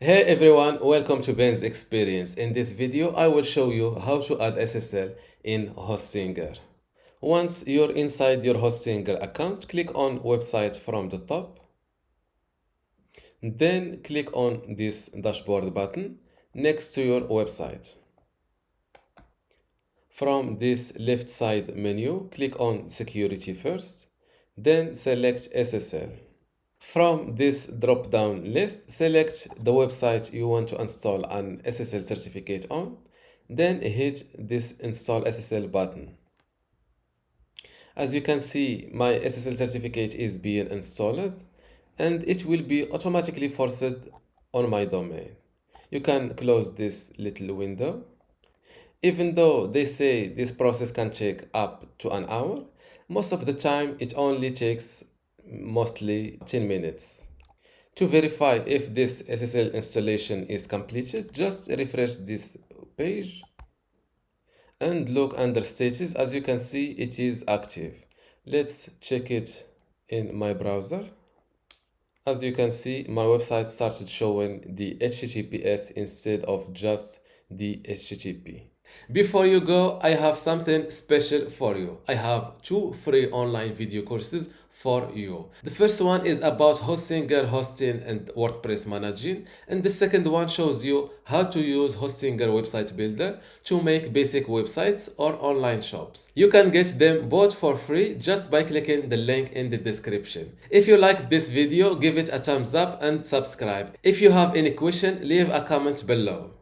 Hey everyone, welcome to Ben's Experience. In this video, I will show you how to add SSL in Hostinger. Once you're inside your Hostinger account, click on Website from the top. Then click on this dashboard button next to your website. From this left side menu, click on Security first, then select SSL. From this drop-down list, select the website you want to install an SSL certificate on, then hit this Install SSL button. As you can see, my SSL certificate is being installed and it will be automatically forced on my domain. You can close this little window. Even though they say this process can take up to an hour, most of the time it only takes mostly 10 minutes. To verify if this SSL installation is completed, just refresh this page and look under status. As you can see, it is active. Let's check it in my browser. As you can see, my website started showing the HTTPS instead of just the HTTP. Before you go, I have something special for you. I have two free online video courses for you. The first one is about Hostinger hosting and WordPress managing, and the second one shows you how to use Hostinger website builder to make basic websites or online shops. You can get them both for free just by clicking the link in the description. If you like this video, give it a thumbs up and subscribe. If you have any question, leave a comment below.